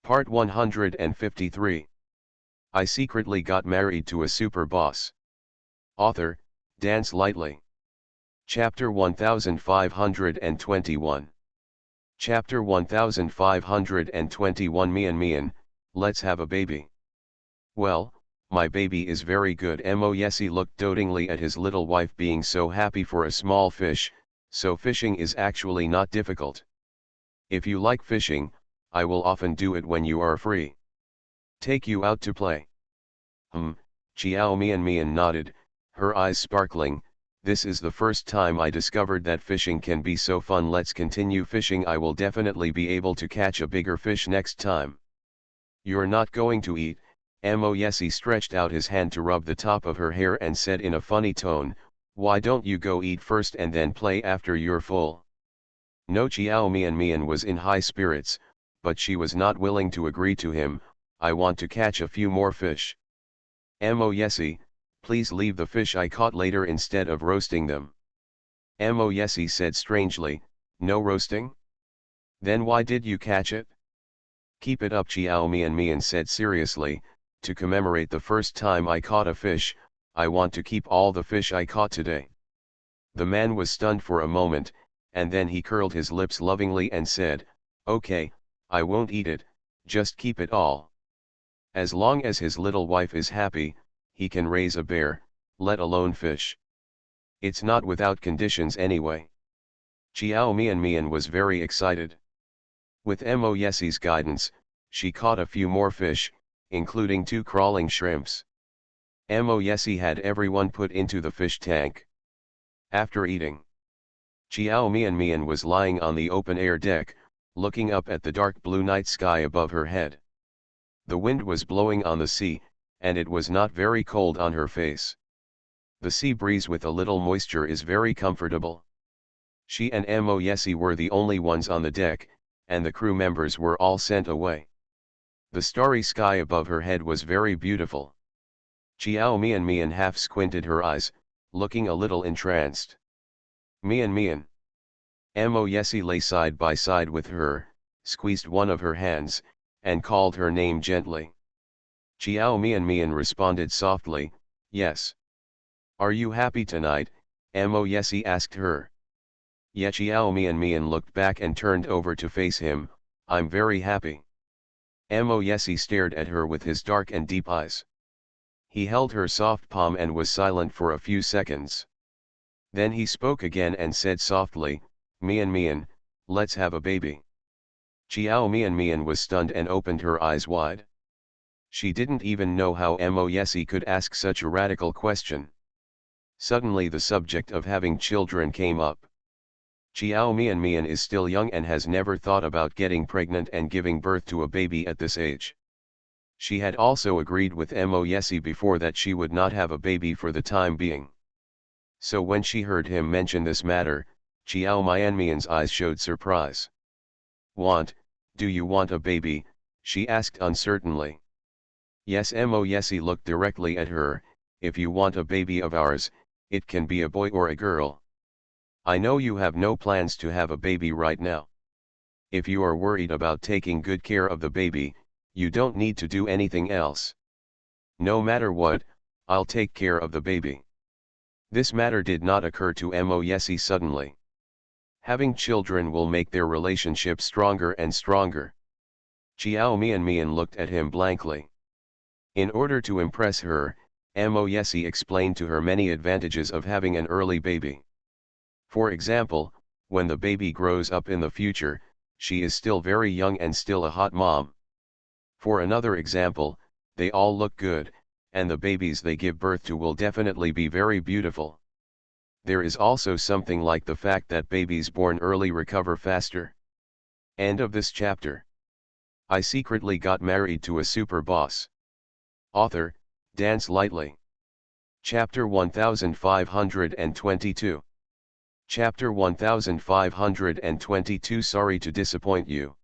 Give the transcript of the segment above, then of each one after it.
Part 153. I secretly got married to a super boss. Author, Dance Lightly. Chapter 1521. Chapter 1521 Mian, let's have a baby. Well, my baby is very good. Moyesi looked dotingly at his little wife, being so happy for a small fish, so fishing is actually not difficult. If you like fishing, I will often do it when you are free. Take you out to play. Chiao Mian nodded, her eyes sparkling. This is the first time I discovered that fishing can be so fun. Let's continue fishing. I will definitely be able to catch a bigger fish next time. You're not going to eat? Moyesi stretched out his hand to rub the top of her hair and said in a funny tone, why don't you go eat first and then play after you're full? No, Chiao Mian was in high spirits, but she was not willing to agree to him. I want to catch a few more fish. Moyesi, please leave the fish I caught later instead of roasting them. Moyesi said strangely, no roasting? Then why did you catch it? Keep it up, Chiao Mian said seriously, to commemorate the first time I caught a fish, I want to keep all the fish I caught today. The man was stunned for a moment, and then he curled his lips lovingly and said, okay, I won't eat it, just keep it all. As long as his little wife is happy, he can raise a bear, let alone fish. It's not without conditions anyway. Chiao Mian was very excited. With Moyesi's guidance, she caught a few more fish, including 2 crawling shrimps. Moyesi had everyone put into the fish tank. After eating, Chiao Mian was lying on the open-air deck, looking up at the dark blue night sky above her head. The wind was blowing on the sea, and it was not very cold on her face. The sea breeze with a little moisture is very comfortable. She and Moyesi were the only ones on the deck, and the crew members were all sent away. The starry sky above her head was very beautiful. Chiao Mian half squinted her eyes, looking a little entranced. Mian. Moyesi lay side by side with her, squeezed one of her hands, and called her name gently. Chiao Mian responded softly, yes. Are you happy tonight? Moyesi asked her. Yeah, Chiao Mian looked back and turned over to face him, I'm very happy. Moyesi stared at her with his dark and deep eyes. He held her soft palm and was silent for a few seconds. Then he spoke again and said softly, Mian, let's have a baby. Chiao Mian was stunned and opened her eyes wide. She didn't even know how Moyesi could ask such a radical question. Suddenly the subject of having children came up. Chiao Mian is still young and has never thought about getting pregnant and giving birth to a baby at this age. She had also agreed with Moyesi before that she would not have a baby for the time being. So when she heard him mention this matter, Chiao Mian's eyes showed surprise. Do you want a baby? She asked uncertainly. Yes, Moyesi looked directly at her, if you want a baby of ours, it can be a boy or a girl. I know you have no plans to have a baby right now. If you are worried about taking good care of the baby, you don't need to do anything else. No matter what, I'll take care of the baby. This matter did not occur to Moyesi suddenly. Having children will make their relationship stronger and stronger. Chiao Mian looked at him blankly. In order to impress her, Moyesi explained to her many advantages of having an early baby. For example, when the baby grows up in the future, she is still very young and still a hot mom. For another example, they all look good, and the babies they give birth to will definitely be very beautiful. There is also something like the fact that babies born early recover faster. End of this chapter. I secretly got married to a super boss. Author, Dance Lightly. Chapter 1522. Chapter 1522 Sorry to disappoint you.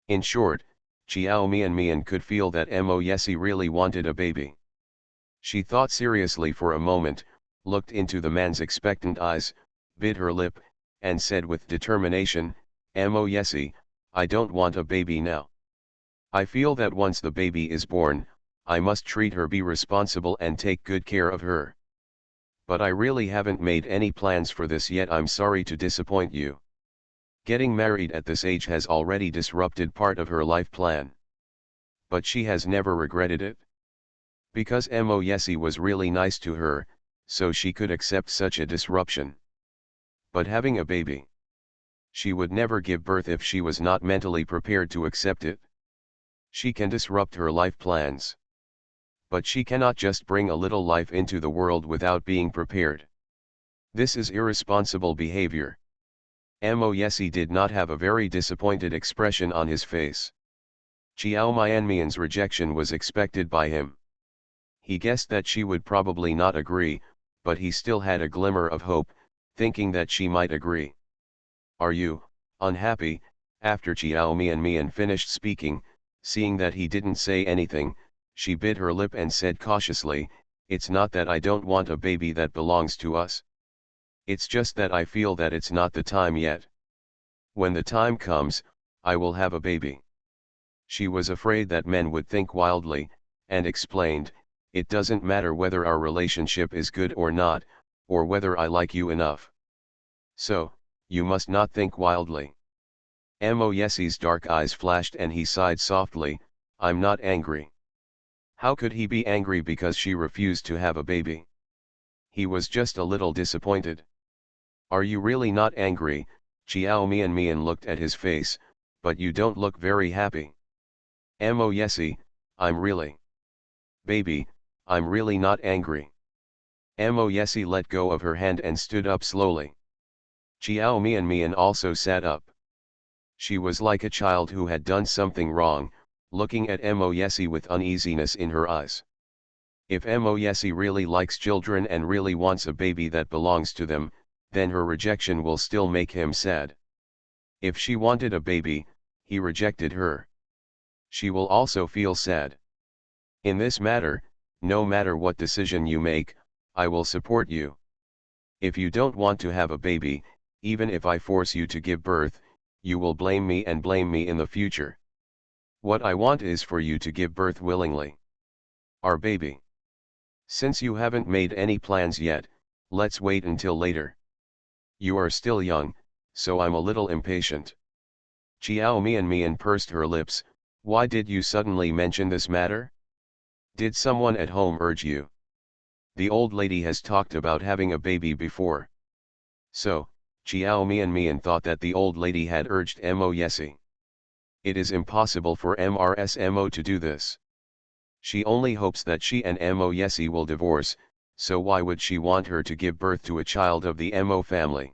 In short, Chiao Mian could feel that Moyesi really wanted a baby. She thought seriously for a moment, looked into the man's expectant eyes, bit her lip, and said with determination, Moyesi, I don't want a baby now. I feel that once the baby is born, I must treat her, be responsible and take good care of her. But I really haven't made any plans for this yet. I'm sorry to disappoint you. Getting married at this age has already disrupted part of her life plan. But she has never regretted it. Because Moyesi was really nice to her, so she could accept such a disruption. But having a baby, she would never give birth if she was not mentally prepared to accept it. She can disrupt her life plans. But she cannot just bring a little life into the world without being prepared. This is irresponsible behavior. Moyesi did not have a very disappointed expression on his face. Chiao Mianmian's rejection was expected by him. He guessed that she would probably not agree, but he still had a glimmer of hope, thinking that she might agree. Are you unhappy? After Chiao Mianmian finished speaking, seeing that he didn't say anything, she bit her lip and said cautiously, "It's not that I don't want a baby that belongs to us. It's just that I feel that it's not the time yet. When the time comes, I will have a baby." She was afraid that men would think wildly, and explained, "It doesn't matter whether our relationship is good or not, or whether I like you enough. So, you must not think wildly." Moyesi's dark eyes flashed and he sighed softly, "I'm not angry." How could he be angry because she refused to have a baby? He was just a little disappointed. "Are you really not angry?" Chiao Mian looked at his face, "but you don't look very happy." Moyesi, "I'm really. Baby, I'm really not angry." Moyesi let go of her hand and stood up slowly. Chiao Mian also sat up. She was like a child who had done something wrong, looking at Moyesi with uneasiness in her eyes. If Moyesi really likes children and really wants a baby that belongs to them, then her rejection will still make him sad. If she wanted a baby, he rejected her. She will also feel sad. In this matter, no matter what decision you make, I will support you. If you don't want to have a baby, even if I force you to give birth, you will blame me and blame me in the future. What I want is for you to give birth willingly. Our baby. Since you haven't made any plans yet, let's wait until later. You are still young, so I'm a little impatient. Chiao Mian pursed her lips. Why did you suddenly mention this matter? Did someone at home urge you? The old lady has talked about having a baby before. So, Chiao Mian thought that the old lady had urged Moyesi. It is impossible for Mo to do this. She only hopes that she and Moyesi will divorce, so why would she want her to give birth to a child of the Mo family?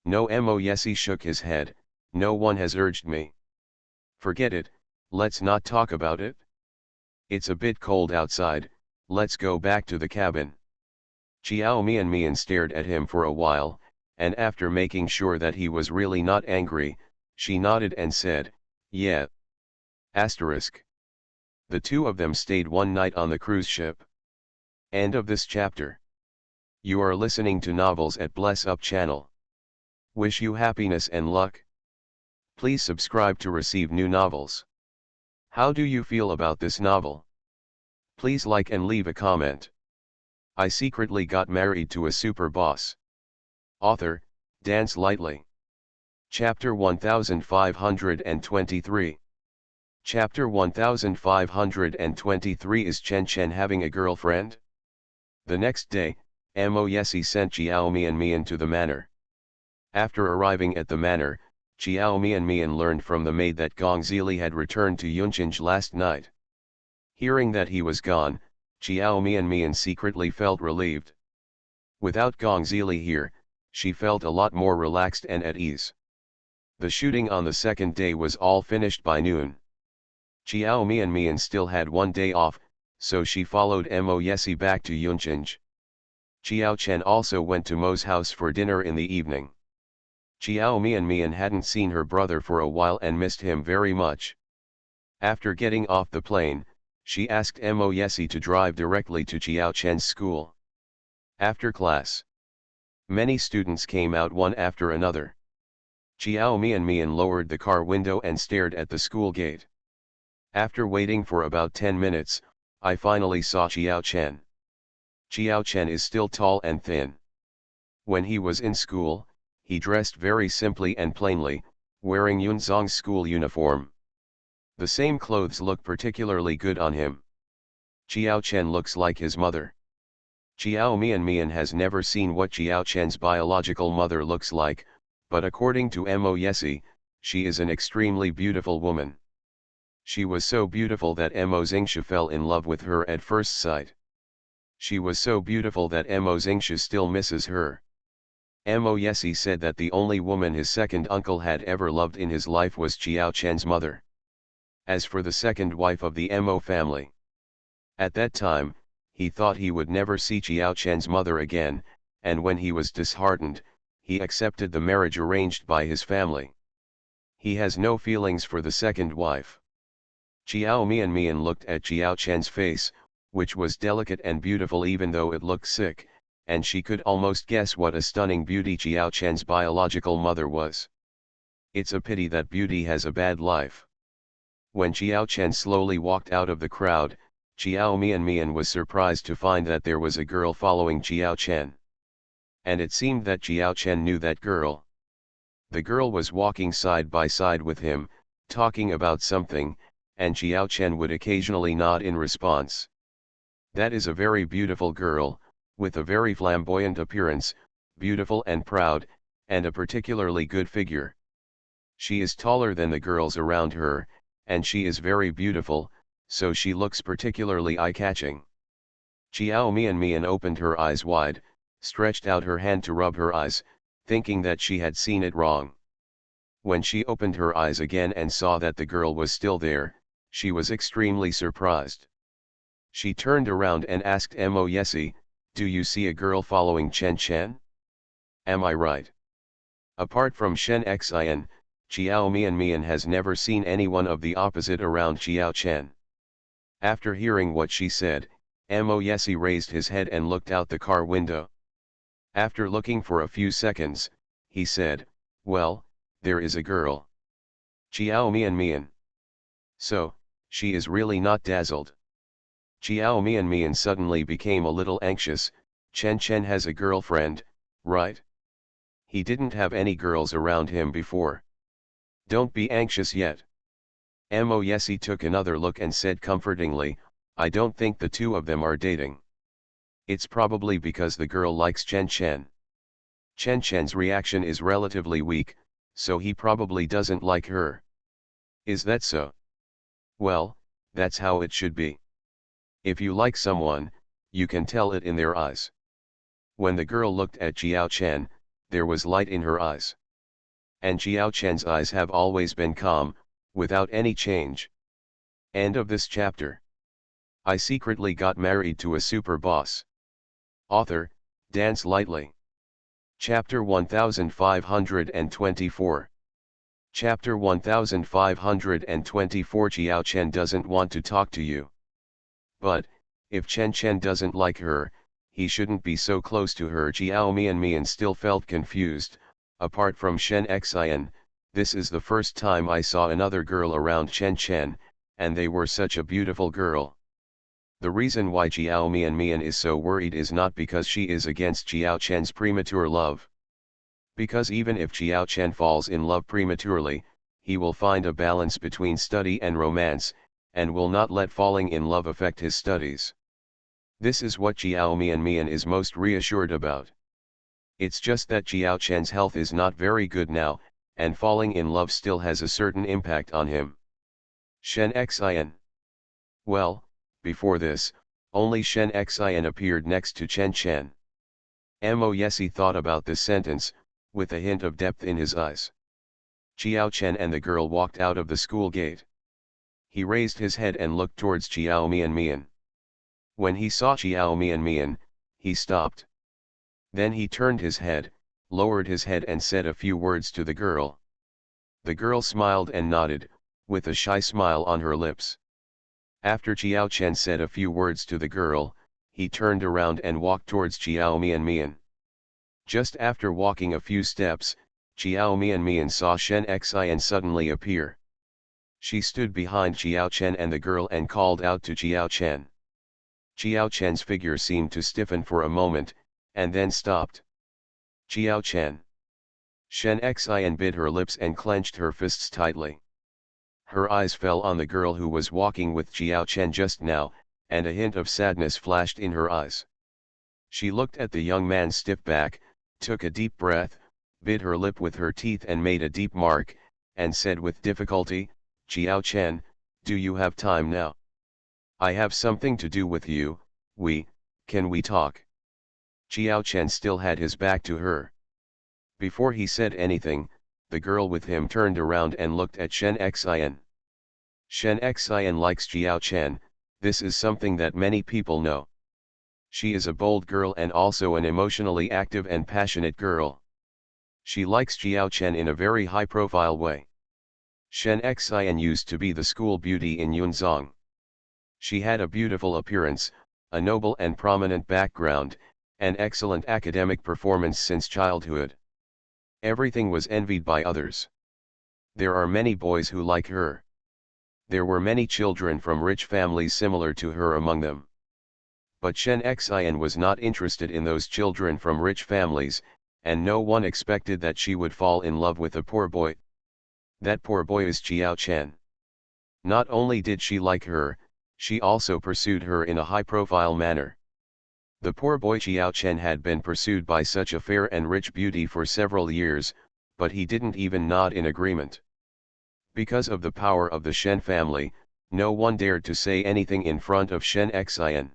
No. Moyesi shook his head. No one has urged me. Forget it, let's not talk about it. It's a bit cold outside, let's go back to the cabin. Chiao Mian stared at him for a while, and after making sure that he was really not angry, she nodded and said, "Yeah." Asterisk. The two of them stayed one night on the cruise ship. End of this chapter. You are listening to Novels at Bless Up channel. Wish you happiness and luck. Please subscribe to receive new novels. How do you feel about this novel? Please like and leave a comment. I secretly got married to a super boss. Author, Dance Lightly. Chapter 1523. Chapter 1523 Is Chen Chen having a girlfriend? The next day, Moyesi sent Chiao Mian to the manor. After arriving at the manor, Chiao Mian learned from the maid that Gong Zili had returned to Yunchinj last night. Hearing that he was gone, Chiao Mian secretly felt relieved. Without Gong Zili here, she felt a lot more relaxed and at ease. The shooting on the second day was all finished by noon. Chiao Mian still had one day off, so she followed Moyesi back to Yunchinj. Chiao Chen also went to Mo's house for dinner in the evening. Chiao Mian hadn't seen her brother for a while and missed him very much. After getting off the plane, she asked Moyesi to drive directly to Chiao Chen's school. After class, many students came out one after another. Chiao Mian lowered the car window and stared at the school gate. After waiting for about 10 minutes, I finally saw Qiao Chen. Qiao Chen is still tall and thin. When he was in school, he dressed very simply and plainly, wearing Yunzong's school uniform. The same clothes look particularly good on him. Qiao Chen looks like his mother. Qiao Mian has never seen what Qiao Chen's biological mother looks like, but according to Mo Yesi, she is an extremely beautiful woman. She was so beautiful that Mo Xingsha fell in love with her at first sight. She was so beautiful that Mo Xingsha still misses her. Mo Yesi said that the only woman his second uncle had ever loved in his life was Qiao Chen's mother. As for the second wife of the Mo family, at that time, he thought he would never see Qiao Chen's mother again, and when he was disheartened, he accepted the marriage arranged by his family. He has no feelings for the second wife. Qiao Mian looked at Qiao Chen's face, which was delicate and beautiful even though it looked sick, and she could almost guess what a stunning beauty Qiao Chen's biological mother was. It's a pity that beauty has a bad life. When Qiao Chen slowly walked out of the crowd, Qiao Mian was surprised to find that there was a girl following Qiao Chen. And it seemed that Qiao Chen knew that girl. The girl was walking side by side with him, talking about something, and Qiao Chen would occasionally nod in response. That is a very beautiful girl, with a very flamboyant appearance, beautiful and proud, and a particularly good figure. She is taller than the girls around her, and she is very beautiful, so she looks particularly eye-catching. Qiao Mian opened her eyes wide, stretched out her hand to rub her eyes, thinking that she had seen it wrong. When she opened her eyes again and saw that the girl was still there, she was extremely surprised. She turned around and asked Mo Yesi, "Do you see a girl following Chen Chen? Am I right?" Apart from Shen Xin, Qiao Mian has never seen anyone of the opposite around Qiao Chen. After hearing what she said, Mo Yesi raised his head and looked out the car window. After looking for a few seconds, he said, "Well, there is a girl." Qiao Mian. So, she is really not dazzled. Qiao Mian suddenly became a little anxious. Chen Chen has a girlfriend, right? He didn't have any girls around him before. Don't be anxious yet. Mo Yesi took another look and said comfortingly, "I don't think the two of them are dating. It's probably because the girl likes Chen Chen. Chen Chen's reaction is relatively weak, so he probably doesn't like her. Is that so? Well, that's how it should be. If you like someone, you can tell it in their eyes." When the girl looked at Qiao Chen, there was light in her eyes. And Qiao Chen's eyes have always been calm, without any change. End of this chapter. I secretly got married to a super boss. Author, Dance Lightly. Chapter 1524. Chapter 1524. Qiao Chen doesn't want to talk to you. But, if Chen Chen doesn't like her, he shouldn't be so close to her. Qiao Mian still felt confused. Apart from Shen Xin, this is the first time I saw another girl around Chen Chen, and they were such a beautiful girl. The reason why Qiao Mian is so worried is not because she is against Qiao Chen's premature love. Because even if Qiao Chen falls in love prematurely, he will find a balance between study and romance, and will not let falling in love affect his studies. This is what Qiao Mian is most reassured about. It's just that Qiao Chen's health is not very good now, and falling in love still has a certain impact on him. Shen Xin. Well, before this, only Shen Xin appeared next to Chen Chen. Mo Yesi thought about this sentence, with a hint of depth in his eyes. Qiao Chen and the girl walked out of the school gate. He raised his head and looked towards Qiao Mian. When he saw Qiao Mian, he stopped. Then he turned his head, lowered his head and said a few words to the girl. The girl smiled and nodded, with a shy smile on her lips. After Qiao Chen said a few words to the girl, he turned around and walked towards Qiao Mian. Just after walking a few steps, Qiao Mian saw Shen Xin suddenly appear. She stood behind Jiao Chen and the girl and called out to Jiao Chen. Jiao Chen's figure seemed to stiffen for a moment, and then stopped. Jiao Chen. Shen Xian bit her lips and clenched her fists tightly. Her eyes fell on the girl who was walking with Jiao Chen just now, and a hint of sadness flashed in her eyes. She looked at the young man's stiff back, took a deep breath, bit her lip with her teeth and made a deep mark, and said with difficulty, "Jiao Chen, do you have time now? I have something to do with you. Can we talk?" Jiao Chen still had his back to her. Before he said anything, the girl with him turned around and looked at Shen Xian. Shen Xian likes Jiao Chen, this is something that many people know. She is a bold girl and also an emotionally active and passionate girl. She likes Jiao Chen in a very high-profile way. Shen Xian used to be the school beauty in Yunzong. She had a beautiful appearance, a noble and prominent background, and excellent academic performance since childhood. Everything was envied by others. There are many boys who like her. There were many children from rich families similar to her among them. But Shen Xian was not interested in those children from rich families, and no one expected that she would fall in love with a poor boy. That poor boy is Jiao Chen. Not only did she like her, she also pursued her in a high-profile manner. The poor boy Jiao Chen had been pursued by such a fair and rich beauty for several years, but he didn't even nod in agreement. Because of the power of the Shen family, no one dared to say anything in front of Shen Xian.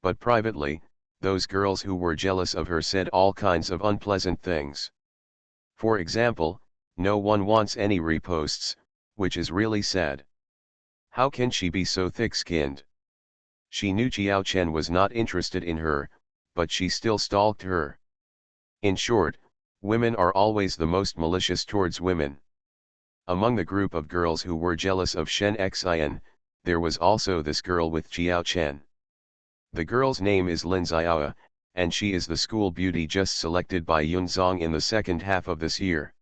But privately, those girls who were jealous of her said all kinds of unpleasant things. For example, no one wants any reposts, which is really sad. How can she be so thick-skinned? She knew Jiao Chen was not interested in her, but she still stalked her. In short, women are always the most malicious towards women. Among the group of girls who were jealous of Shen Xian, there was also this girl with Jiao Chen. The girl's name is Lin Xiao, and she is the school beauty just selected by Yunzong in the second half of this year.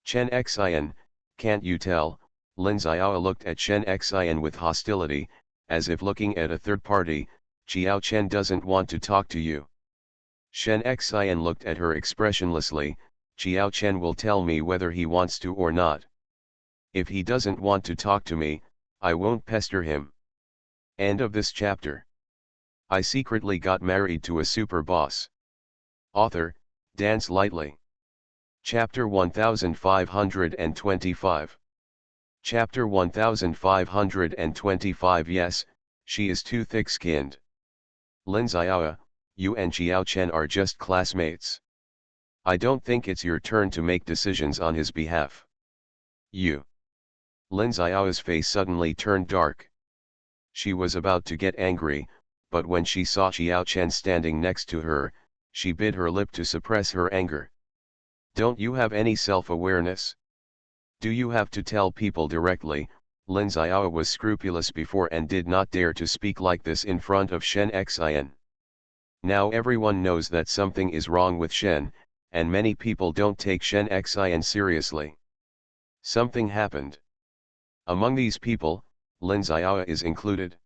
Shen Xian, can't you tell? Lin Xiao looked at Shen Xian with hostility, as if looking at a third party. Jiao Chen doesn't want to talk to you. Shen Xian looked at her expressionlessly. Jiao Chen will tell me whether he wants to or not. If he doesn't want to talk to me, I won't pester him. End of this chapter. I secretly got married to a super boss. Author, Dance Lightly. Chapter 1525. Chapter 1525. Yes, she is too thick-skinned. Lin Xiao, you and Jiao Chen are just classmates. I don't think it's your turn to make decisions on his behalf. You. Lin Xiao's face suddenly turned dark. She was about to get angry, but when she saw Jiao Chen standing next to her, she bit her lip to suppress her anger. Don't you have any self-awareness? Do you have to tell people directly? Lin Xiao was scrupulous before and did not dare to speak like this in front of Shen Xian. Now everyone knows that something is wrong with Shen, and many people don't take Shen Xian seriously. Something happened. Among these people, Lin Xiao is included.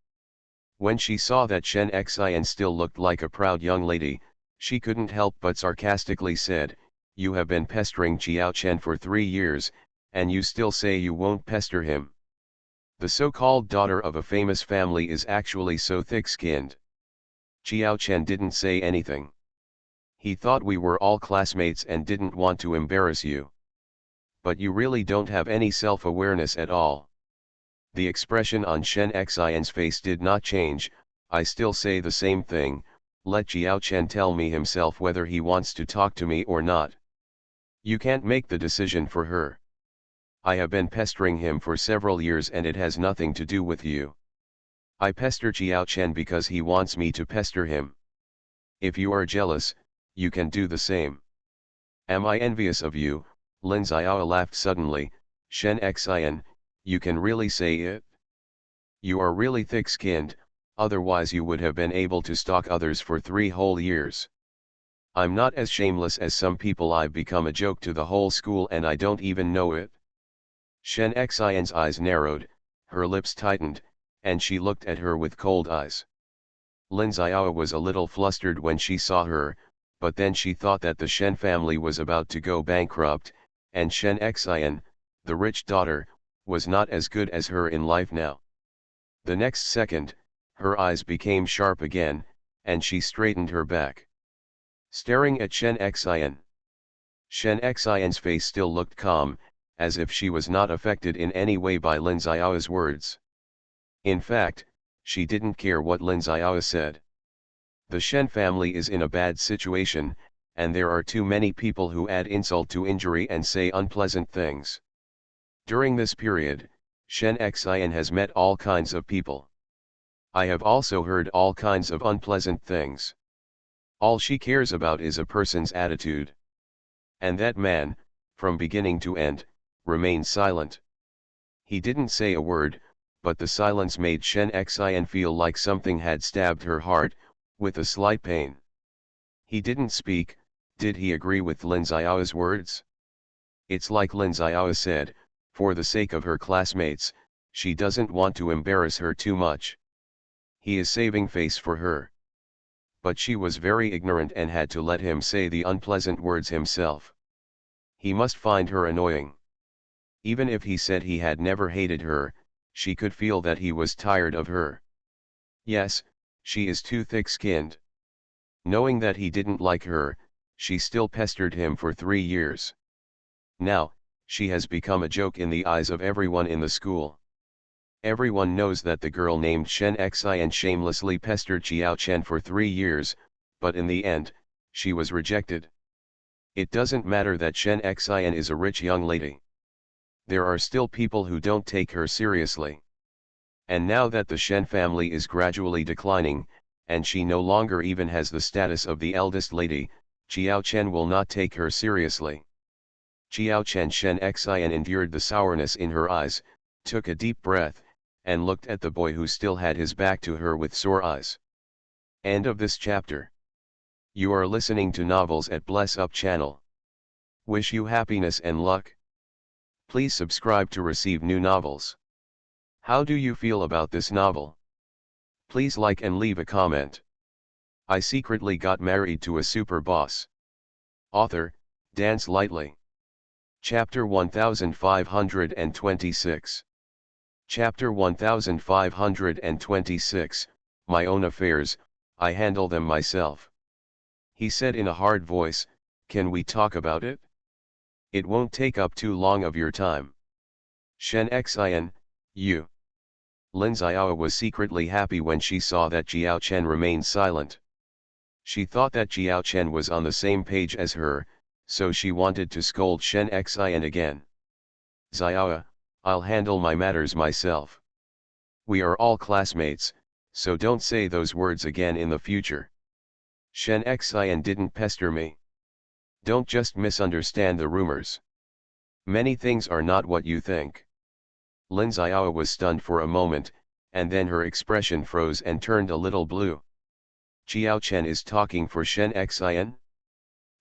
When she saw that Shen Xian still looked like a proud young lady, she couldn't help but sarcastically said, "You have been pestering Jiao Chen for 3 years, and you still say you won't pester him. The so-called daughter of a famous family is actually so thick-skinned." Jiao Chen didn't say anything. He thought we were all classmates and didn't want to embarrass you. But you really don't have any self-awareness at all. The expression on Shen Xian's face did not change. I still say the same thing, let Jiao Chen tell me himself whether he wants to talk to me or not. You can't make the decision for her. I have been pestering him for several years and it has nothing to do with you. I pester Jiao Chen because he wants me to pester him. If you are jealous, you can do the same. Am I envious of you? Lin Xiao laughed suddenly. Shen Xian, you can really say it? You are really thick-skinned, otherwise you would have been able to stalk others for 3 whole years. I'm not as shameless as some people. I've become a joke to the whole school and I don't even know it. Shen Xian's eyes narrowed, her lips tightened, and she looked at her with cold eyes. Lin Xiao was a little flustered when she saw her, but then she thought that the Shen family was about to go bankrupt, and Shen Xian, the rich daughter, was not as good as her in life now. The next second, her eyes became sharp again, and she straightened her back, staring at Shen Xian. Shen Xian's face still looked calm, as if she was not affected in any way by Lin Xiao's words. In fact, she didn't care what Lin Xiao said. The Shen family is in a bad situation, and there are too many people who add insult to injury and say unpleasant things. During this period, Shen Xian has met all kinds of people. I have also heard all kinds of unpleasant things. All she cares about is a person's attitude. And that man, from beginning to end, remained silent. He didn't say a word, but the silence made Shen Xian feel like something had stabbed her heart, with a slight pain. He didn't speak. Did he agree with Lin Xiao's words? It's like Lin Xiao said, for the sake of her classmates, she doesn't want to embarrass her too much. He is saving face for her. But she was very ignorant and had to let him say the unpleasant words himself. He must find her annoying. Even if he said he had never hated her, she could feel that he was tired of her. Yes, she is too thick-skinned. Knowing that he didn't like her, she still pestered him for 3 years. Now, she has become a joke in the eyes of everyone in the school. Everyone knows that the girl named Shen Xian shamelessly pestered Xiao Chen for 3 years, but in the end, she was rejected. It doesn't matter that Shen Xian is a rich young lady. There are still people who don't take her seriously. And now that the Shen family is gradually declining, and she no longer even has the status of the eldest lady, Xiao Chen will not take her seriously. Xiao Chen Shen Xian endured the sourness in her eyes, took a deep breath, and looked at the boy who still had his back to her with sore eyes. End of this chapter. You are listening to Novels at Bless Up channel. Wish you happiness and luck. Please subscribe to receive new novels. How do you feel about this novel? Please like and leave a comment. I secretly got married to a super boss. Author, Dance Lightly. Chapter 1526. Chapter 1526, My own affairs, I handle them myself. He said in a hard voice, can we talk about it? It won't take up too long of your time. Shen Xian, you. Lin Xiao was secretly happy when she saw that Xiao Chen remained silent. She thought that Xiao Chen was on the same page as her, so she wanted to scold Shen Xian again. Xiao, I'll handle my matters myself. We are all classmates, so don't say those words again in the future. Shen Xian didn't pester me. Don't just misunderstand the rumors. Many things are not what you think. Lin Xiao was stunned for a moment, and then her expression froze and turned a little blue. Xiao Chen is talking for Shen Xian?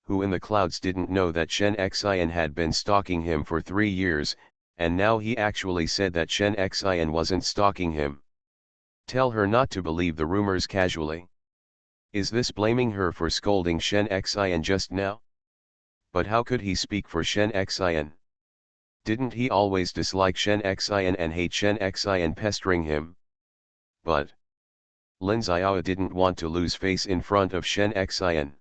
Who in the clouds didn't know that Shen Xian had been stalking him for 3 years, and now he actually said that Shen Xian wasn't stalking him. Tell her not to believe the rumors casually. Is this blaming her for scolding Shen Xian just now? But how could he speak for Shen Xian? Didn't he always dislike Shen Xian and hate Shen Xian pestering him? But Lin Xiao didn't want to lose face in front of Shen Xian.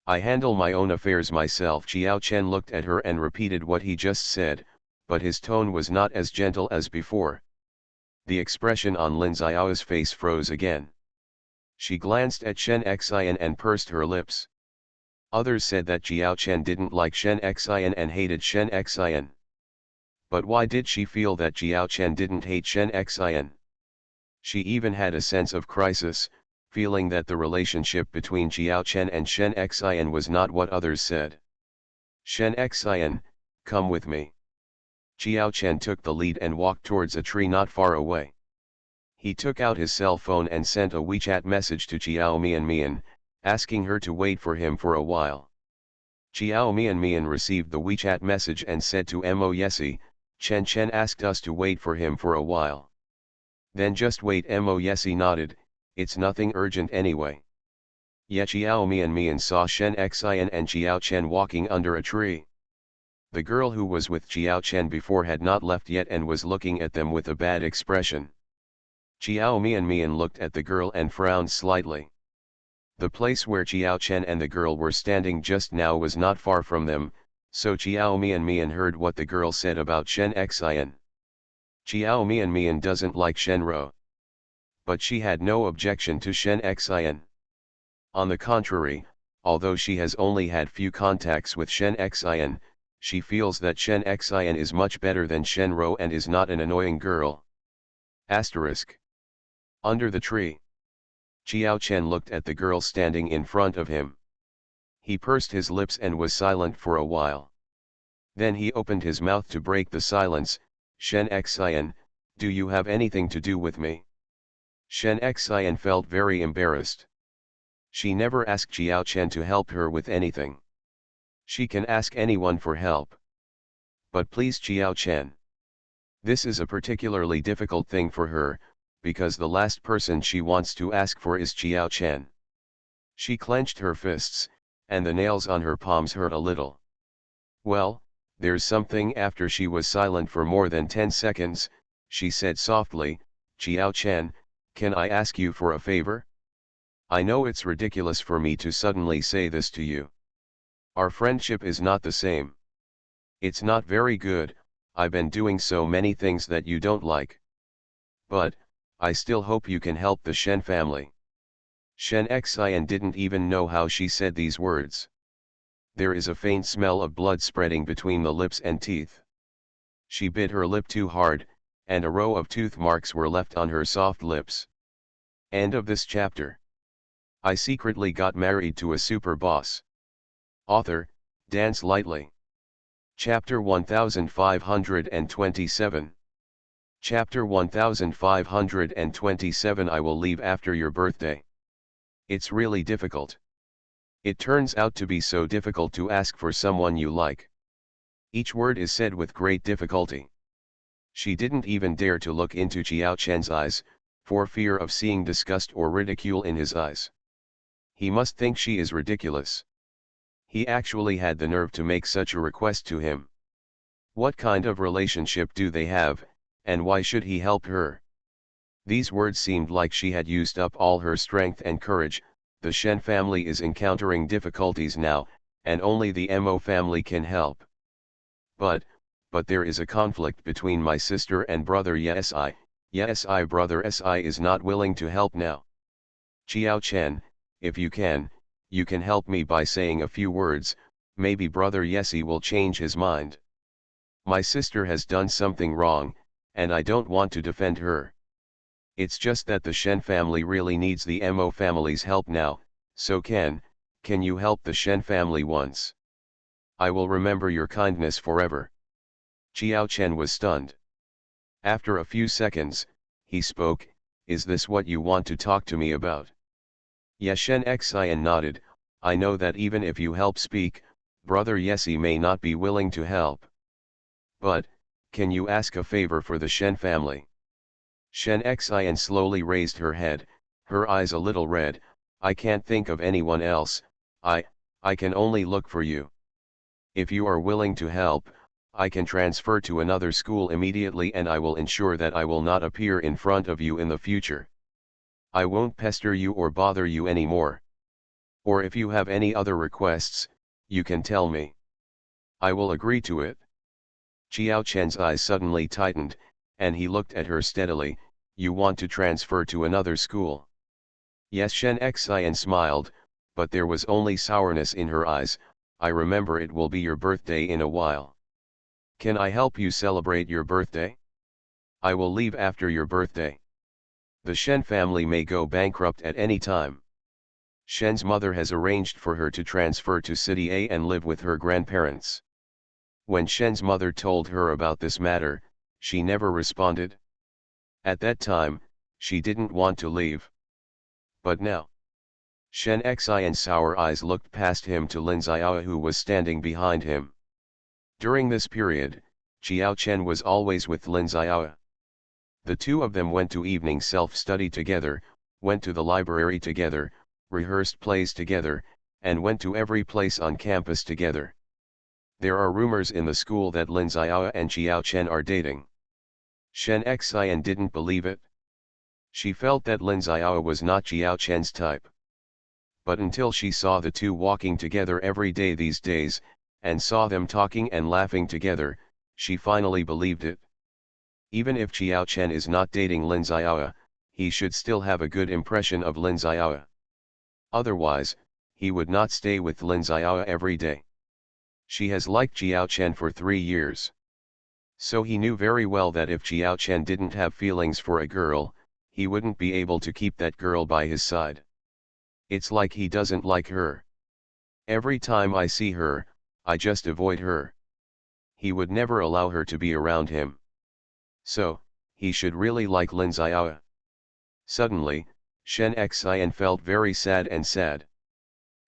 I handle my own affairs myself. Xiao Chen looked at her and repeated what he just said, but his tone was not as gentle as before. The expression on Lin Xiao's face froze again. She glanced at Shen Xian and pursed her lips. Others said that Xiao Chen didn't like Shen Xian and hated Shen Xian. But why did she feel that Xiao Chen didn't hate Shen Xian? She even had a sense of crisis, feeling that the relationship between Xiao Chen and Shen Xian was not what others said. Shen Xian, come with me. Xiao Chen took the lead and walked towards a tree not far away. He took out his cell phone and sent a WeChat message to Xiao Mian, asking her to wait for him for a while. Xiao Mian received the WeChat message and said to Mo Yesi, Chen asked us to wait for him for a while. Then just wait. Mo Yesi nodded, it's nothing urgent anyway. Ye Chiao Mian saw Shen Xian and Chiao Chen walking under a tree. The girl who was with Chiao Chen before had not left yet and was looking at them with a bad expression. Chiao Mian looked at the girl and frowned slightly. The place where Chiao Chen and the girl were standing just now was not far from them, so Chiao Mian heard what the girl said about Shen Xian. Chiao Mian doesn't like Shen Ro. But she had no objection to Shen Xian. On the contrary, although she has only had few contacts with Shen Xian, she feels that Shen Xian is much better than Shen Ro and is not an annoying girl. Asterisk. Under the tree. Chiao Chen looked at the girl standing in front of him. He pursed his lips and was silent for a while. Then he opened his mouth to break the silence. Shen Xian, do you have anything to do with me? Shen Xian felt very embarrassed. She never asked Chiao Chen to help her with anything. She can ask anyone for help. But please Chiao Chen. This is a particularly difficult thing for her, because the last person she wants to ask for is Chiao Chen. She clenched her fists, and the nails on her palms hurt a little. Well, there's something. After she was silent for more than 10 seconds, she said softly, Chiao Chen, can I ask you for a favor? I know it's ridiculous for me to suddenly say this to you. Our friendship is not the same. It's not very good. I've been doing so many things that you don't like. But, I still hope you can help the Shen family. Shen Xian didn't even know how she said these words. There is a faint smell of blood spreading between the lips and teeth. She bit her lip too hard, and a row of tooth marks were left on her soft lips. End of this chapter. I secretly got married to a super boss. Author, Dance Lightly. Chapter 1527. Chapter 1527. I will leave after your birthday. It's really difficult. It turns out to be so difficult to ask for someone you like. Each word is said with great difficulty. She didn't even dare to look into Chiao Chen's eyes, for fear of seeing disgust or ridicule in his eyes. He must think she is ridiculous. He actually had the nerve to make such a request to him. What kind of relationship do they have, and why should he help her? These words seemed like she had used up all her strength and courage. The Shen family is encountering difficulties now, and only the Mo family can help. But there is a conflict between my sister and brother Yesi. Brother Si is not willing to help now. Chiao Chen, if you can help me by saying a few words. Maybe brother Yesi will change his mind. My sister has done something wrong, and I don't want to defend her. It's just that the Shen family really needs the Mo family's help now, so can you help the Shen family once? I will remember your kindness forever. Chiao Chen was stunned. After a few seconds, he spoke, is this what you want to talk to me about? Yes. Shen Xian nodded, I know that even if you help speak, brother Yesi may not be willing to help. But, can you ask a favor for the Shen family? Shen Xian slowly raised her head, her eyes a little red, I can't think of anyone else, I can only look for you. If you are willing to help, I can transfer to another school immediately and I will ensure that I will not appear in front of you in the future. I won't pester you or bother you anymore. Or if you have any other requests, you can tell me. I will agree to it. Chiao Chen's eyes suddenly tightened, and he looked at her steadily, you want to transfer to another school? Yes. Shen Xian smiled, but there was only sourness in her eyes, I remember it will be your birthday in a while. Can I help you celebrate your birthday? I will leave after your birthday. The Shen family may go bankrupt at any time. Shen's mother has arranged for her to transfer to City A and live with her grandparents. When Shen's mother told her about this matter, she never responded. At that time, she didn't want to leave. But now. Shen Xian's sour eyes looked past him to Lin Xiao who was standing behind him. During this period, Jiao Chen was always with Lin Xiao. The two of them went to evening self-study together, went to the library together, rehearsed plays together, and went to every place on campus together. There are rumors in the school that Lin Xiao and Jiao Chen are dating. Shen Xian didn't believe it. She felt that Lin Xiao was not Jiao Chen's type. But until she saw the two walking together every day these days, and saw them talking and laughing together, she finally believed it. Even if Jiao Chen is not dating Lin Xiao, he should still have a good impression of Lin Xiao. Otherwise, he would not stay with Lin Xiao every day. She has liked Jiao Chen for 3 years. So he knew very well that if Jiao Chen didn't have feelings for a girl, he wouldn't be able to keep that girl by his side. It's like he doesn't like her. Every time I see her, I just avoid her. He would never allow her to be around him. So, he should really like Lin Xiao. Suddenly, Shen Xian felt very sad and sad.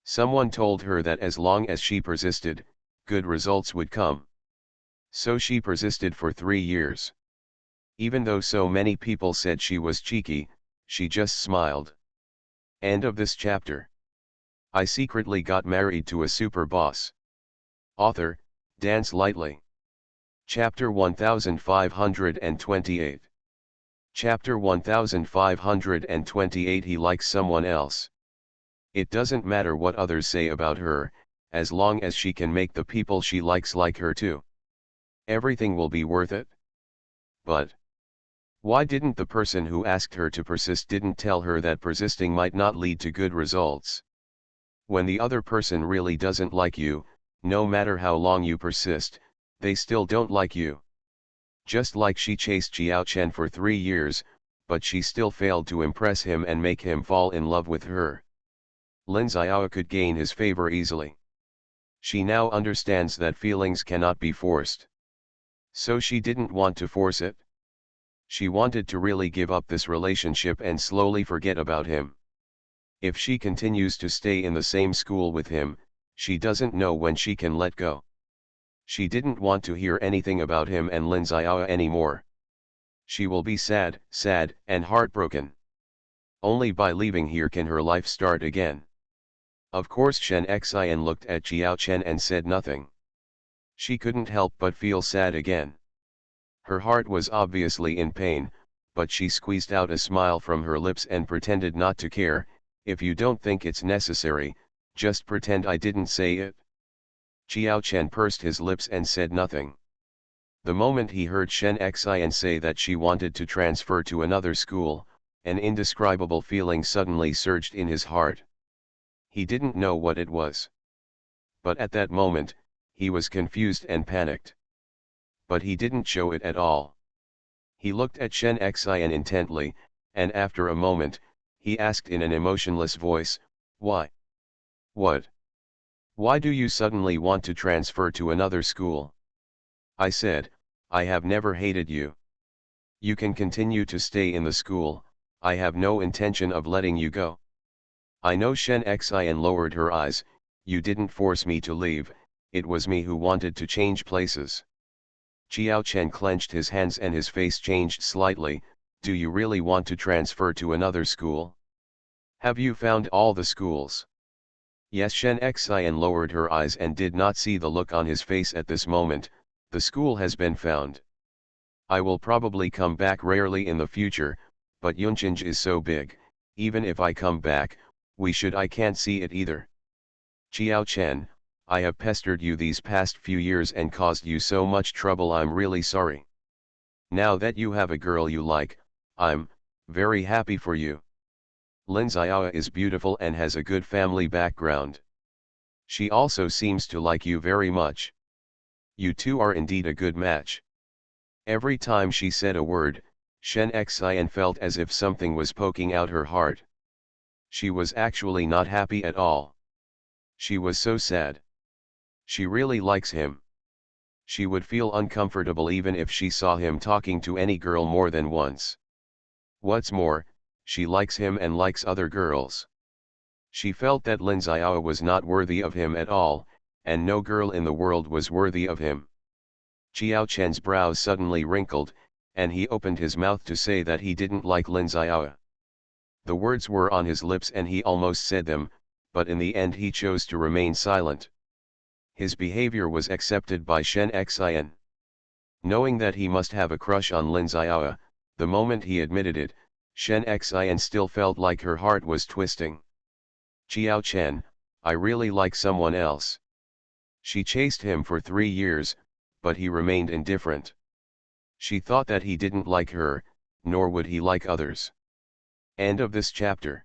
Someone told her that as long as she persisted, good results would come. So she persisted for 3 years. Even though so many people said she was cheeky, she just smiled. End of this chapter. I secretly got married to a super boss. Author, Dance Lightly. Chapter 1528. Chapter 1528. He likes someone else. It doesn't matter what others say about her, as long as she can make the people she likes like her too. Everything will be worth it. But why didn't the person who asked her to persist didn't tell her that persisting might not lead to good results? When the other person really doesn't like you, no matter how long you persist, they still don't like you. Just like she chased Jiao Chen for 3 years, but she still failed to impress him and make him fall in love with her. Lin Xiao could gain his favor easily. She now understands that feelings cannot be forced. So she didn't want to force it. She wanted to really give up this relationship and slowly forget about him. If she continues to stay in the same school with him, she doesn't know when she can let go. She didn't want to hear anything about him and Lin Xiao anymore. She will be sad, and heartbroken. Only by leaving here can her life start again. Of course Shen Xian looked at Jiao Chen and said nothing. She couldn't help but feel sad again. Her heart was obviously in pain, but she squeezed out a smile from her lips and pretended not to care. If you don't think it's necessary, just pretend I didn't say it. Jiao Chen pursed his lips and said nothing. The moment he heard Shen Xian say that she wanted to transfer to another school, an indescribable feeling suddenly surged in his heart. He didn't know what it was. But at that moment, he was confused and panicked. But he didn't show it at all. He looked at Shen Xian intently, and after a moment, he asked in an emotionless voice, "Why? What? Why do you suddenly want to transfer to another school?" I said, "I have never hated you. You can continue to stay in the school, I have no intention of letting you go." I know. Shen Xian lowered her eyes, "You didn't force me to leave, it was me who wanted to change places." Jiao Chen clenched his hands and his face changed slightly. "Do you really want to transfer to another school? Have you found all the schools?" Yes. Shen Xian lowered her eyes and did not see the look on his face at this moment. "The school has been found. I will probably come back rarely in the future, but Yunchinj is so big, even if I come back, I can't see it either. Jiao Chen, I have pestered you these past few years and caused you so much trouble. I'm really sorry. Now that you have a girl you like, I'm very happy for you. Lin Xiao is beautiful and has a good family background. She also seems to like you very much. You two are indeed a good match." Every time she said a word, Shen Xian felt as if something was poking out her heart. She was actually not happy at all. She was so sad. She really likes him. She would feel uncomfortable even if she saw him talking to any girl more than once. What's more, she likes him and likes other girls. She felt that Lin Xiao was not worthy of him at all, and no girl in the world was worthy of him. Xiao Chen's brows suddenly wrinkled, and he opened his mouth to say that he didn't like Lin Xiao. The words were on his lips and he almost said them, but in the end he chose to remain silent. His behavior was accepted by Shen Xian. Knowing that he must have a crush on Lin Xiao, the moment he admitted it, Shen Xian still felt like her heart was twisting. Xiao Chen, I really like someone else. She chased him for 3 years, but he remained indifferent. She thought that he didn't like her, nor would he like others. End of this chapter.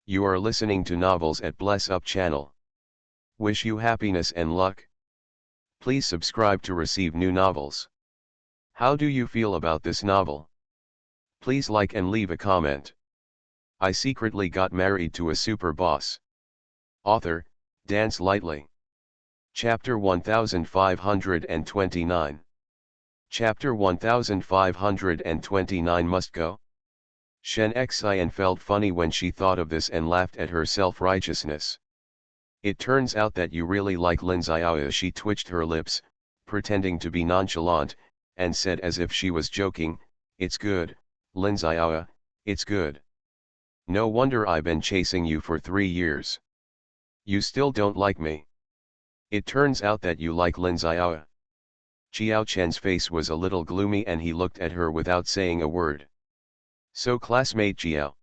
You are listening to Novels at Bless Up channel. Wish you happiness and luck. Please subscribe to receive new novels. How do you feel about this novel? Please like and leave a comment. I secretly got married to a super boss. Author, Dance Lightly. Chapter 1529. Chapter 1529 Must Go. Shen Xian felt funny when she thought of this and laughed at her self-righteousness. It turns out that you really like Lin Xiao. She twitched her lips, pretending to be nonchalant, and said as if she was joking, it's good, Lin Xiao, it's good. No wonder I've been chasing you for 3 years. You still don't like me. It turns out that you like Lin Xiao. Xiao Chen's face was a little gloomy and he looked at her without saying a word. So classmate Xiao.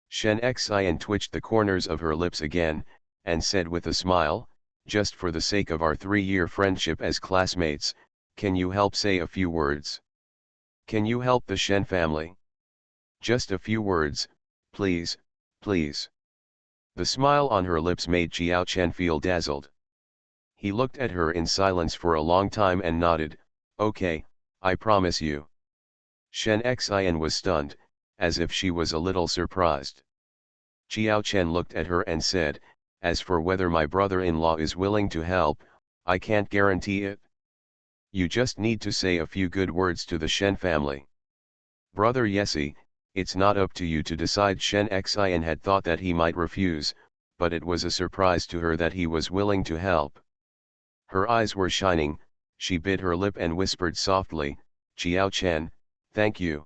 Shen Xian twitched the corners of her lips again, and said with a smile, just for the sake of our 3-year friendship as classmates, can you help say a few words? Can you help the Shen family? Just a few words, please, please. The smile on her lips made Xiao Chen feel dazzled. He looked at her in silence for a long time and nodded, okay, I promise you. Shen Xian was stunned, as if she was a little surprised. Xiao Chen looked at her and said, as for whether my brother-in-law is willing to help, I can't guarantee it. You just need to say a few good words to the Shen family. Brother Yesi, it's not up to you to decide. Shen Xian had thought that he might refuse, but it was a surprise to her that he was willing to help. Her eyes were shining, she bit her lip and whispered softly, Xiao Chen, thank you.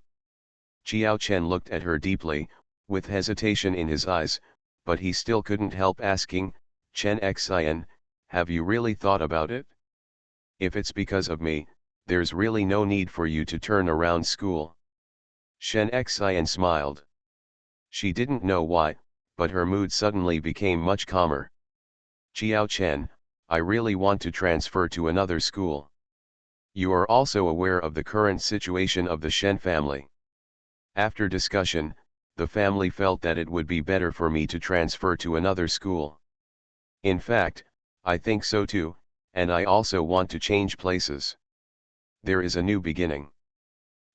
Xiao Chen looked at her deeply, with hesitation in his eyes, but he still couldn't help asking, Chen Xian, have you really thought about it? If it's because of me, there's really no need for you to turn around school. Shen Xian smiled. She didn't know why, but her mood suddenly became much calmer. Xiao Chen, I really want to transfer to another school. You are also aware of the current situation of the Shen family. After discussion, the family felt that it would be better for me to transfer to another school. In fact, I think so too, and I also want to change places. There is a new beginning.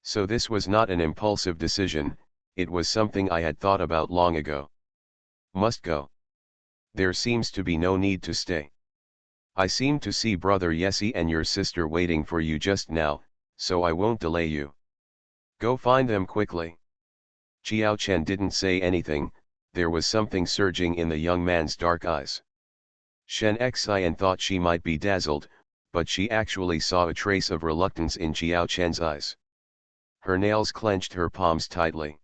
So this was not an impulsive decision, it was something I had thought about long ago. Must go. There seems to be no need to stay. I seem to see brother Yesi and your sister waiting for you just now, so I won't delay you. Go find them quickly. Xiao Chen didn't say anything, there was something surging in the young man's dark eyes. Shen Xian thought she might be dazzled, but she actually saw a trace of reluctance in Xiao Chen's eyes. Her nails clenched her palms tightly.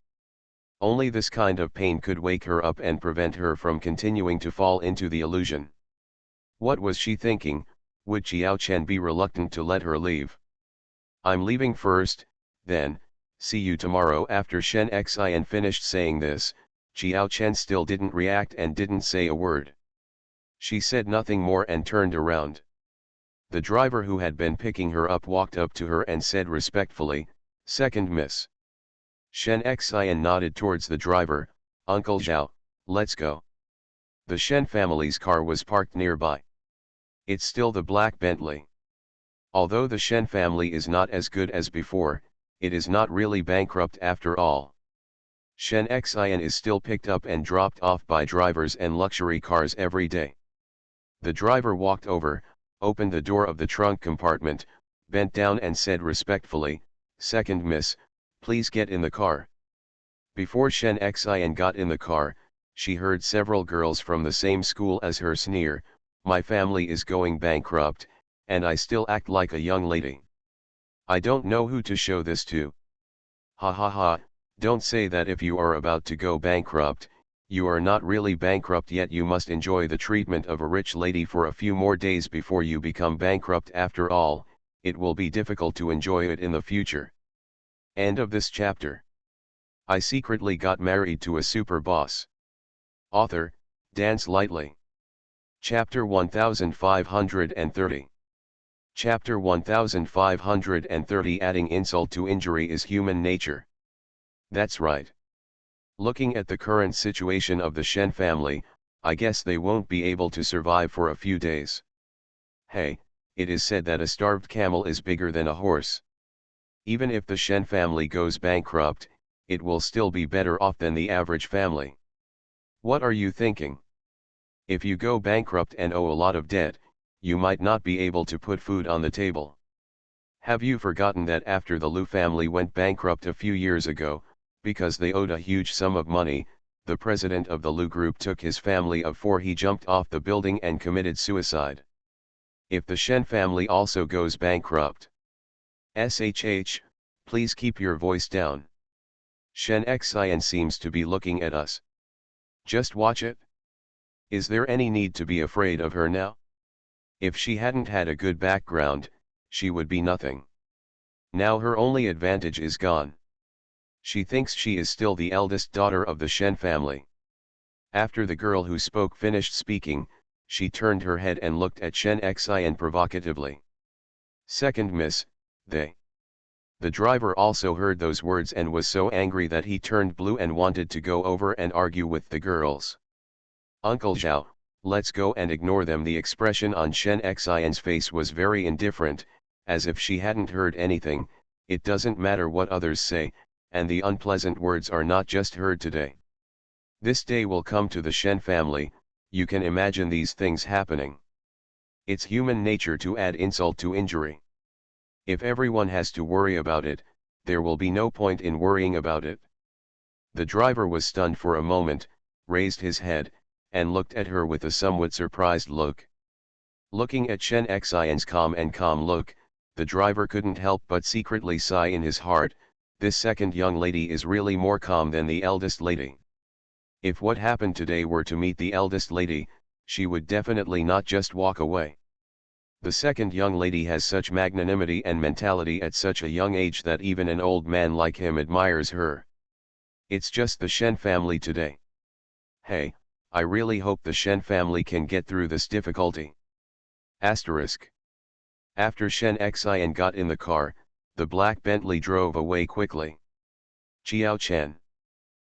Only this kind of pain could wake her up and prevent her from continuing to fall into the illusion. What was she thinking? Would Xiao Chen be reluctant to let her leave? I'm leaving first, then, see you tomorrow. After Shen Xian finished saying this, Xiao Chen still didn't react and didn't say a word. She said nothing more and turned around. The driver who had been picking her up walked up to her and said respectfully, "Second miss." Shen Xian nodded towards the driver, "Uncle Zhao, let's go." The Shen family's car was parked nearby. It's still the black Bentley. Although the Shen family is not as good as before, it is not really bankrupt after all. Shen Xian is still picked up and dropped off by drivers and luxury cars every day. The driver walked over, opened the door of the trunk compartment, bent down and said respectfully, "Second miss, please get in the car." Before Shen Xian got in the car, she heard several girls from the same school as her sneer, "My family is going bankrupt, and I still act like a young lady." I don't know who to show this to. Ha ha ha, don't say that if you are about to go bankrupt. You are not really bankrupt yet. You must enjoy the treatment of a rich lady for a few more days before you become bankrupt. After all, it will be difficult to enjoy it in the future. End of this chapter. I secretly got married to a super boss. Author, Dance Lightly. Chapter 1530. Chapter 1530. Adding insult to injury is human nature. That's right. Looking at the current situation of the Shen family, I guess they won't be able to survive for a few days. Hey, it is said that a starved camel is bigger than a horse. Even if the Shen family goes bankrupt, it will still be better off than the average family. What are you thinking? If you go bankrupt and owe a lot of debt, you might not be able to put food on the table. Have you forgotten that after the Liu family went bankrupt a few years ago, because they owed a huge sum of money, the president of the Liu group took his family of 4. He jumped off the building and committed suicide. If the Shen family also goes bankrupt. SHH, please keep your voice down. Shen Xian seems to be looking at us. Just watch it. Is there any need to be afraid of her now? If she hadn't had a good background, she would be nothing. Now her only advantage is gone. She thinks she is still the eldest daughter of the Shen family. After the girl who spoke finished speaking, she turned her head and looked at Shen Xian provocatively. Second miss, they. The driver also heard those words and was so angry that he turned blue and wanted to go over and argue with the girls. Uncle Zhao, let's go and ignore them. The expression on Shen Xian's face was very indifferent, as if she hadn't heard anything. It doesn't matter what others say, and the unpleasant words are not just heard today. This day will come to the Shen family. You can imagine these things happening. It's human nature to add insult to injury. If everyone has to worry about it, there will be no point in worrying about it. The driver was stunned for a moment, raised his head, and looked at her with a somewhat surprised look. Looking at Shen Xian's calm look, the driver couldn't help but secretly sigh in his heart. This second young lady is really more calm than the eldest lady. If what happened today were to meet the eldest lady, she would definitely not just walk away. The second young lady has such magnanimity and mentality at such a young age that even an old man like him admires her. It's just the Shen family today. Hey, I really hope the Shen family can get through this difficulty. Asterisk. After Shen Xian got in the car, the black Bentley drove away quickly. Qiao Chen.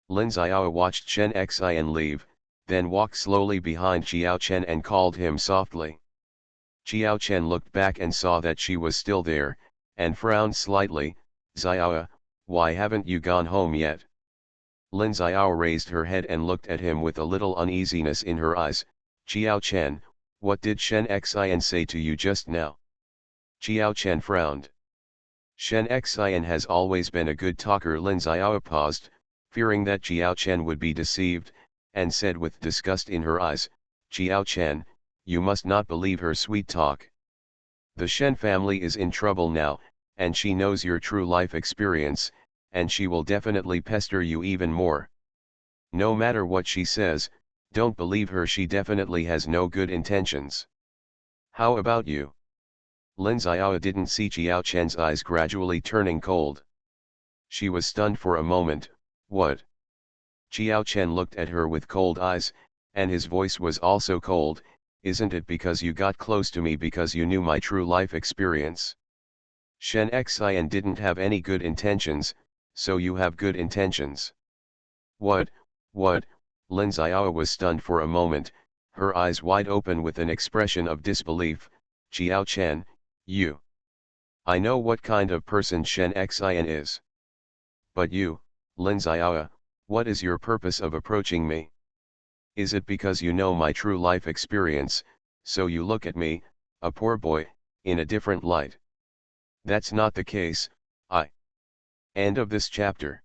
Lin Xiao watched Shen Xian leave, then walked slowly behind Qiao Chen and called him softly. Qiao Chen looked back and saw that she was still there, and frowned slightly. Xiao, why haven't you gone home yet? Lin Xiao raised her head and looked at him with a little uneasiness in her eyes. Qiao Chen, what did Shen Xian say to you just now? Qiao Chen frowned. Shen Xian has always been a good talker. Lin Xiao paused, fearing that Qiao Chen would be deceived, and said with disgust in her eyes, Qiao Chen, you must not believe her sweet talk. The Shen family is in trouble now, and she knows your true life experience, and she will definitely pester you even more. No matter what she says, don't believe her. She definitely has no good intentions. How about you? Lin Xiao didn't see Qiao Chen's eyes gradually turning cold. She was stunned for a moment. What? Qiao Chen looked at her with cold eyes, and his voice was also cold. Isn't it because you got close to me because you knew my true life experience? Shen Xian didn't have any good intentions, so you have good intentions. What? Lin Xiao was stunned for a moment, her eyes wide open with an expression of disbelief. Qiao Chen, you. I know what kind of person Shen Xian is. But you, Lin Xiao, what is your purpose of approaching me? Is it because you know my true life experience, so you look at me, a poor boy, in a different light? That's not the case. End of this chapter.